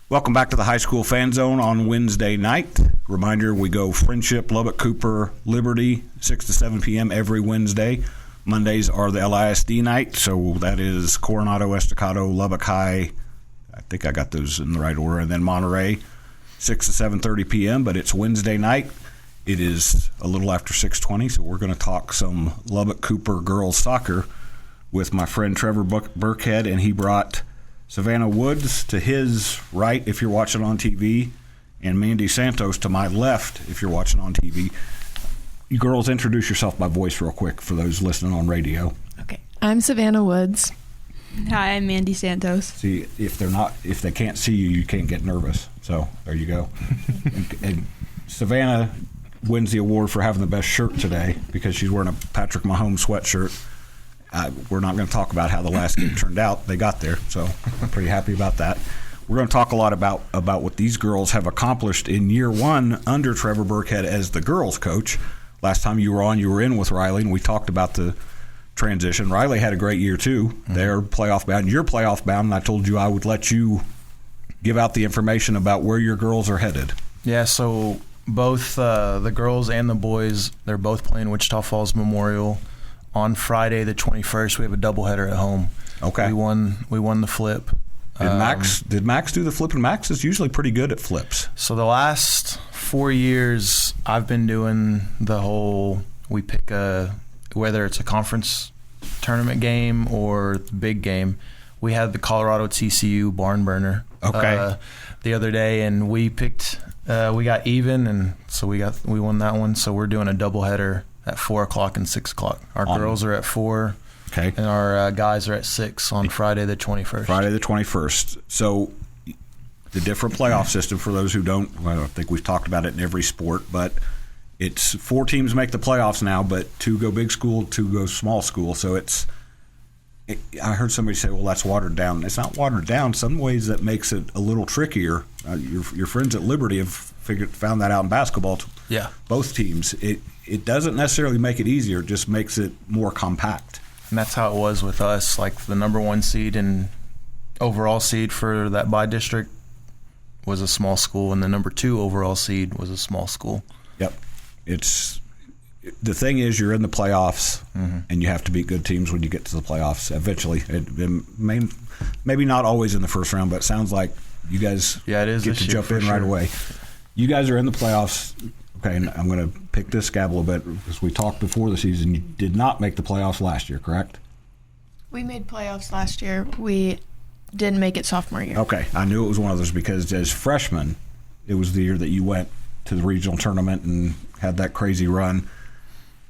Welcome back to the High School Fan Zone on Wednesday night. Reminder, we go Friendship, Lubbock, Cooper, Liberty, 6 to 7 p.m. every Wednesday. Mondays are the LISD night, so that is Coronado, Estacado, Lubbock High. I think I got those in the right order. And then Monterey, 6 to 7:30 p.m., but it's Wednesday night. It is a little after 6:20, so we're going to talk some Lubbock Cooper girls soccer with my friend Trevor Burkhead, and he brought Savannah Woods to his right if you're watching on TV, and Mandi Santos to my left if you're watching on TV. You girls, introduce yourself by voice real quick for those listening on radio. Okay. I'm Savannah Woods. Hi, I'm Mandi Santos. See, if they can't see you, you can't get nervous. So there you go. and Savannah wins the award for having the best shirt today because she's wearing a Patrick Mahomes sweatshirt. We're not going to talk about how the last game turned out. They got there, so I'm pretty happy about that. We're going to talk a lot about what these girls have accomplished in year one under Trevor Burkhead as the girls coach. Last time you were on, you were in with Riley, and we talked about the transition. Riley had a great year, too. Mm-hmm. They're playoff bound. You're playoff bound, and I told you I would let you give out the information about where your girls are headed. Yeah, so both the girls and the boys, they're both playing Wichita Falls Memorial. On Friday the 21st, we have a doubleheader at home. Okay. We won the flip. Did Max do the flip? And Max is usually pretty good at flips. So the last 4 years, I've been doing the whole, we pick whether it's a conference tournament game or the big game. We had the Colorado TCU barn burner the other day, and we picked, we got even, and so we won that one. So we're doing a doubleheader at 4 o'clock and 6 o'clock. Our girls are at 4, okay, and our guys are at 6 on Friday the 21st. Friday the 21st. So the different playoff system, for those who don't, well, I think we've talked about it in every sport, but it's 4 teams make the playoffs now, but 2 go big school, 2 go small school. So I heard somebody say, well, that's watered down. It's not watered down. Some ways that makes it a little trickier. Your friends at Liberty have found that out in basketball. Yeah. Both teams. It doesn't necessarily make it easier. It just makes it more compact. And that's how it was with us. Like the number 1 seed and overall seed for that by-district was a small school, and the number 2 overall seed was a small school. Yep. The thing is, you're in the playoffs, mm-hmm. and you have to beat good teams when you get to the playoffs eventually. Maybe not always in the first round, but it sounds like you guys get to jump in right away. You guys are in the playoffs. Okay, and I'm going to pick this scab a little bit because we talked before the season. You did not make the playoffs last year, correct? We made playoffs last year. We didn't make it sophomore year. Okay, I knew it was one of those because as freshmen, it was the year that you went to the regional tournament and had that crazy run.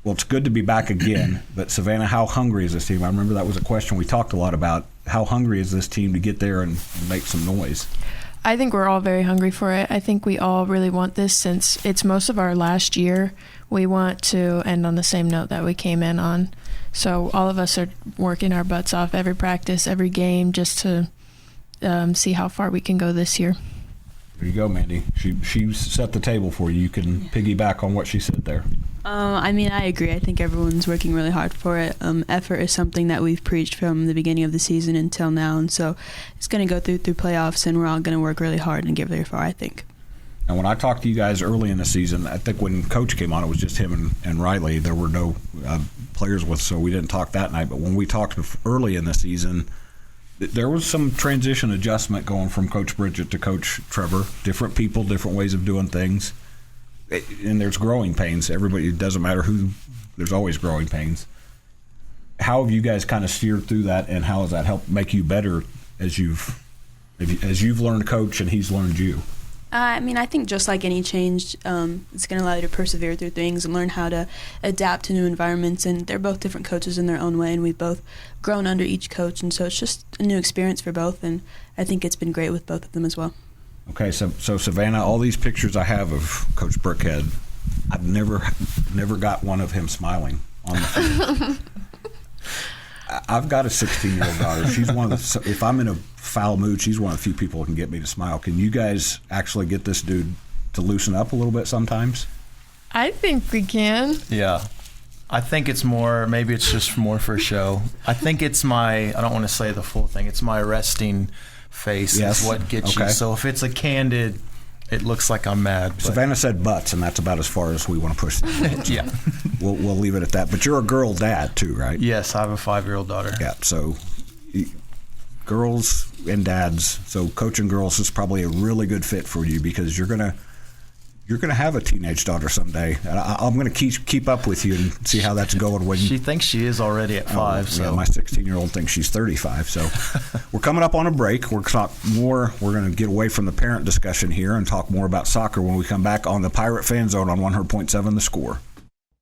Well, it's good to be back again, but Savannah, how hungry is this team? I remember that was a question we talked a lot about. How hungry is this team to get there and make some noise? I think we're all very hungry for it. I think we all really want this since it's most of our last year. We want to end on the same note that we came in on. So all of us are working our butts off every practice, every game, just to see how far we can go this year. There you go, Mandi. She set the table for you. You can piggyback on what she said there. I agree. I think everyone's working really hard for it. Effort is something that we've preached from the beginning of the season until now, and so it's going to go through playoffs, and we're all going to work really hard and get very far, I think. And when I talked to you guys early in the season, I think when Coach came on, it was just him and Riley. There were no players with, so we didn't talk that night. But when we talked early in the season, there was some transition adjustment going from Coach Bridget to Coach Trevor. Different people, different ways of doing things. And there's growing pains. Everybody, it doesn't matter who, there's always growing pains. How have you guys kind of steered through that, and how has that helped make you better as you've learned Coach and he's learned you? I think just like any change, it's going to allow you to persevere through things and learn how to adapt to new environments. And they're both different coaches in their own way, and we've both grown under each coach. And so it's just a new experience for both, and I think it's been great with both of them as well. Okay, so Savannah, all these pictures I have of Coach Burkhead, I've never got one of him smiling on the field. I've got a 16-year-old daughter. She's one of the. If I'm in a foul mood, she's one of the few people who can get me to smile. Can you guys actually get this dude to loosen up a little bit sometimes? I think we can. Yeah. I think it's more, maybe it's just more for show. I think it's I don't want to say the full thing, it's my resting face Yes. is what gets Okay. you. So if it's a candid, it looks like I'm mad. But Savannah said butts, and that's about as far as we want to push it. yeah. We'll leave it at that. But you're a girl dad too, right? Yes, I have a 5-year-old daughter. Yeah. So girls and dads. So coaching girls is probably a really good fit for you because you're gonna have a teenage daughter someday. And I'm gonna keep up with you and see how that's going. When She thinks she is already at 5. yeah, So my 16-year-old thinks she's 35. So we're coming up on a break. We're going to get away from the parent discussion here and talk more about soccer when we come back on the Pirate Fan Zone on 100.7 The Score.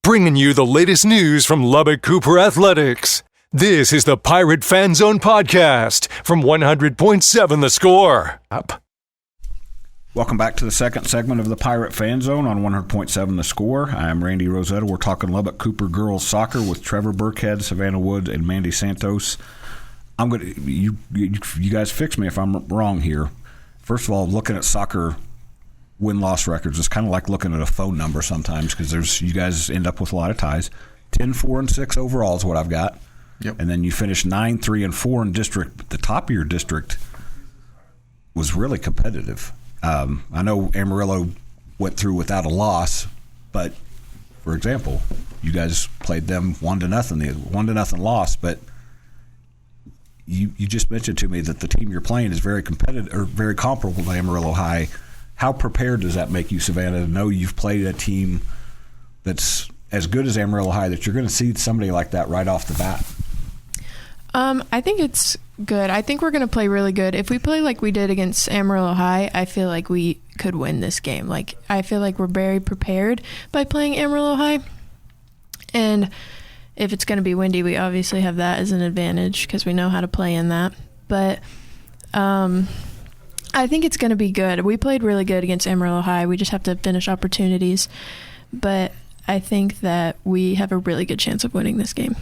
Bringing you the latest news from Lubbock Cooper Athletics. This is the Pirate Fan Zone podcast from 100.7 The Score. Welcome back to the second segment of the Pirate Fan Zone on 100.7 The Score. I'm Randy Rosetta. We're talking Lubbock Cooper girls soccer with Trevor Burkhead, Savannah Woods, and Mandi Santos. You guys fix me if I'm wrong here. First of all, looking at soccer win-loss records, it's kind of like looking at a phone number sometimes because you guys end up with a lot of ties. 10-4-6 overall is what I've got. Yep. And then you finish 9-3-4 in district. The top of your district was really competitive. I know Amarillo went through without a loss, but for example, you guys played them 1-0, the 1-0 loss. But you just mentioned to me that the team you're playing is very competitive or very comparable to Amarillo High. How prepared does that make you, Savannah, to know you've played a team that's as good as Amarillo High, that you're going to see somebody like that right off the bat? I think it's good. I think we're going to play really good. If we play like we did against Amarillo High, I feel like we could win this game. Like, I feel like we're very prepared by playing Amarillo High. And if it's going to be windy, we obviously have that as an advantage because we know how to play in that. But I think it's going to be good. We played really good against Amarillo High. We just have to finish opportunities. But I think that we have a really good chance of winning this game.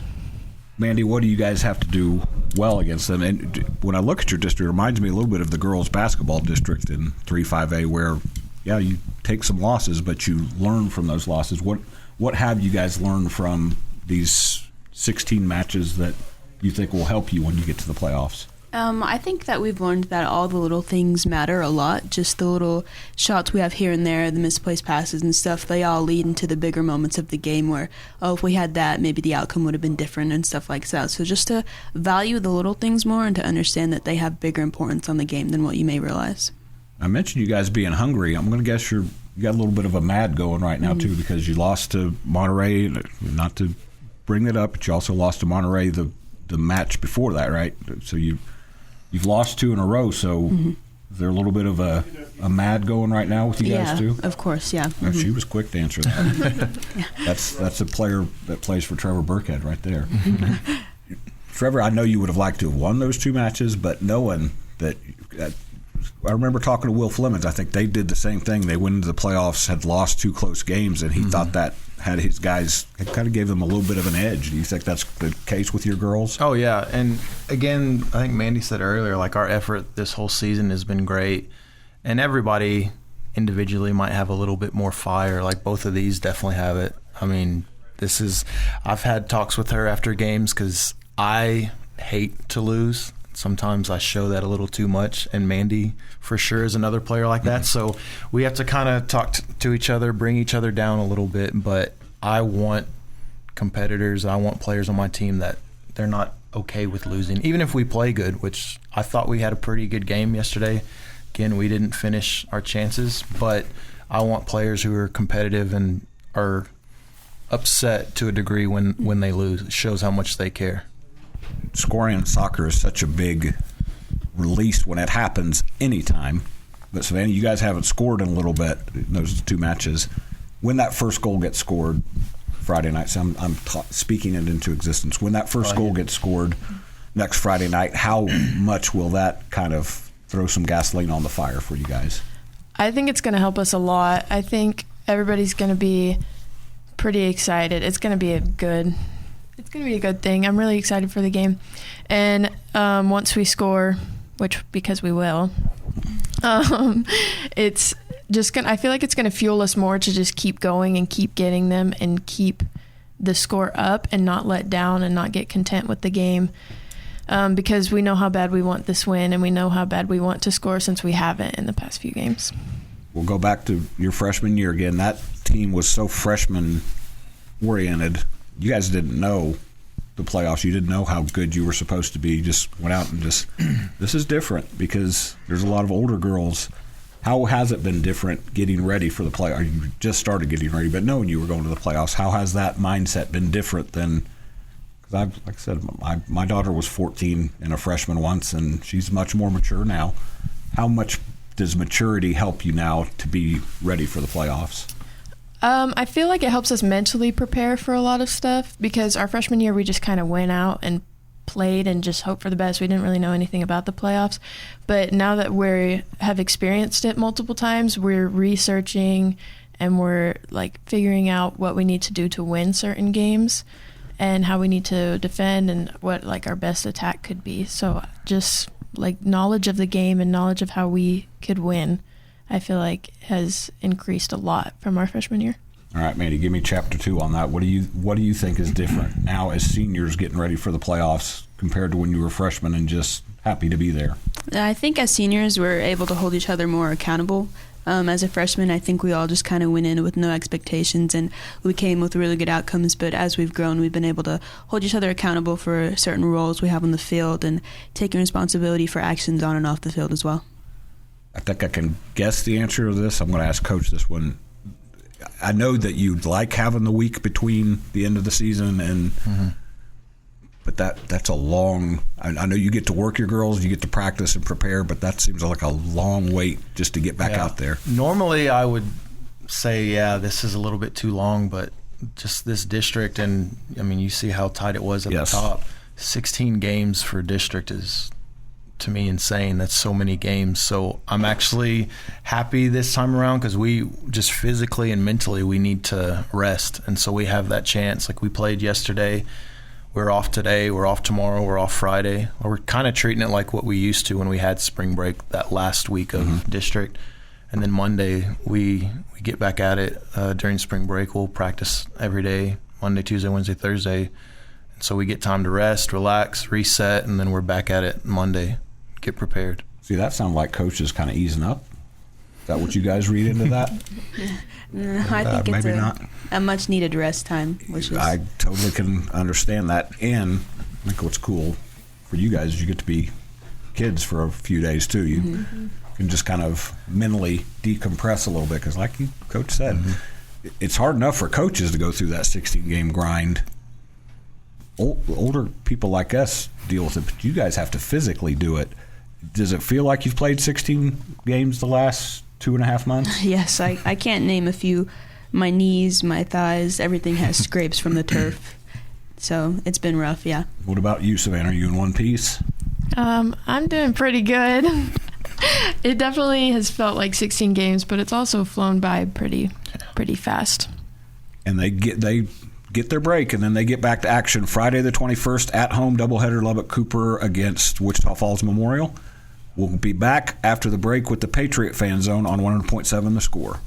Mandi, what do you guys have to do well against them? And when I look at your district, it reminds me a little bit of the girls' basketball district in 3-5A where, yeah, you take some losses, but you learn from those losses. What have you guys learned from these 16 matches that you think will help you when you get to the playoffs? I think that we've learned that all the little things matter a lot. Just the little shots we have here and there, the misplaced passes and stuff, they all lead into the bigger moments of the game where, if we had that, maybe the outcome would have been different and stuff like that. So just to value the little things more and to understand that they have bigger importance on the game than what you may realize. I mentioned you guys being hungry. I'm going to guess you got a little bit of a mad going right now, too, because you lost to Monterey. Not to bring it up, but you also lost to Monterey the match before that, right? So You've lost 2 in a row, so is there a little bit of a mad going right now with you guys too? Yeah, of course, yeah. Oh, she was quick to answer that. That's a player that plays for Trevor Burkhead right there. Trevor, I know you would have liked to have won those 2 matches, but knowing that I remember talking to Will Flemings. I think they did the same thing. They went into the playoffs, had lost 2 close games, and he thought that had his guys, it kind of gave them a little bit of an edge. Do you think that's the case with your girls? Oh, yeah. And, again, I think Mandi said earlier, like, our effort this whole season has been great. And everybody individually might have a little bit more fire. Like, both of these definitely have it. I mean, I've had talks with her after games because I hate to lose. Sometimes I show that a little too much, and Mandi for sure is another player like that. So we have to kind of talk to each other, bring each other down a little bit. But I want competitors, I want players on my team that they're not okay with losing, even if we play good, which I thought we had a pretty good game yesterday. Again, we didn't finish our chances, but I want players who are competitive and are upset to a degree when they lose. It shows how much they care. Scoring in soccer is such a big release when it happens anytime. But Savannah, you guys haven't scored in a little bit in those 2 matches. When that first goal gets scored Friday night, so I'm speaking it into existence. When that first goal gets scored next Friday night, how much will that kind of throw some gasoline on the fire for you guys? I think it's going to help us a lot. I think everybody's going to be pretty excited. It's going to be a good thing. I'm really excited for the game. And once we score, which because we will, it's just I feel like it's going to fuel us more to just keep going and keep getting them and keep the score up and not let down and not get content with the game. because we know how bad we want this win, and we know how bad we want to score since we haven't in the past few games. We'll go back to your freshman year again. That team was so freshman-oriented. You guys didn't know the playoffs. You didn't know how good you were supposed to be. You just went out and just, this is different because there's a lot of older girls. How has it been different getting ready for the playoffs? You just started getting ready, but knowing you were going to the playoffs, how has that mindset been different than – because like I said, my daughter was 14 and a freshman once, and she's much more mature now. How much does maturity help you now to be ready for the playoffs? I feel like it helps us mentally prepare for a lot of stuff because our freshman year we just kind of went out and played and just hoped for the best. We didn't really know anything about the playoffs. But now that we have experienced it multiple times, we're researching and we're like figuring out what we need to do to win certain games and how we need to defend and what like our best attack could be. So just like knowledge of the game and knowledge of how we could win, I feel like has increased a lot from our freshman year. All right, Mandi, give me chapter 2 on that. What do you think is different now as seniors getting ready for the playoffs compared to when you were freshmen and just happy to be there? I think as seniors, we're able to hold each other more accountable. As a freshman, I think we all just kind of went in with no expectations, and we came with really good outcomes. But as we've grown, we've been able to hold each other accountable for certain roles we have on the field and taking responsibility for actions on and off the field as well. I think I can guess the answer to this. I'm going to ask Coach this one. I know that you'd like having the week between the end of the season and but that's a long – I know you get to work your girls, you get to practice and prepare, but that seems like a long wait just to get back out there. Normally I would say, this is a little bit too long, but just this district and, I mean, you see how tight it was at the top. 16 games for district is – to me insane. That's so many games. So I'm actually happy this time around because we just physically and mentally we need to rest, and so we have that chance. Like we played yesterday, we're off today, we're off tomorrow, we're off Friday. We're kind of treating it like what we used to when we had spring break that last week of district, and then Monday we get back at it during spring break. We'll practice every day, Monday, Tuesday, Wednesday, Thursday, and so we get time to rest, relax, reset, and then we're back at it Monday. Get prepared. See, that sounds like Coach is kind of easing up. Is that what you guys read into that? No, I think it's a much-needed rest time. I totally can understand that. And I think what's cool for you guys is you get to be kids for a few days, too. You can just kind of mentally decompress a little bit because, like Coach said, it's hard enough for coaches to go through that 16-game grind. Older people like us deal with it, but you guys have to physically do it. Does it feel like you've played 16 games the last 2.5 months? Yes, I can't name a few. My knees, my thighs, everything has scrapes from the turf. So it's been rough, yeah. What about you, Savannah? Are you in one piece? I'm doing pretty good. It definitely has felt like 16 games, but it's also flown by pretty fast. And they get their break, and then they get back to action Friday the 21st at home, doubleheader Lubbock Cooper against Wichita Falls Memorial. We'll be back after the break with the Patriot Fan Zone on 100.7 The Score.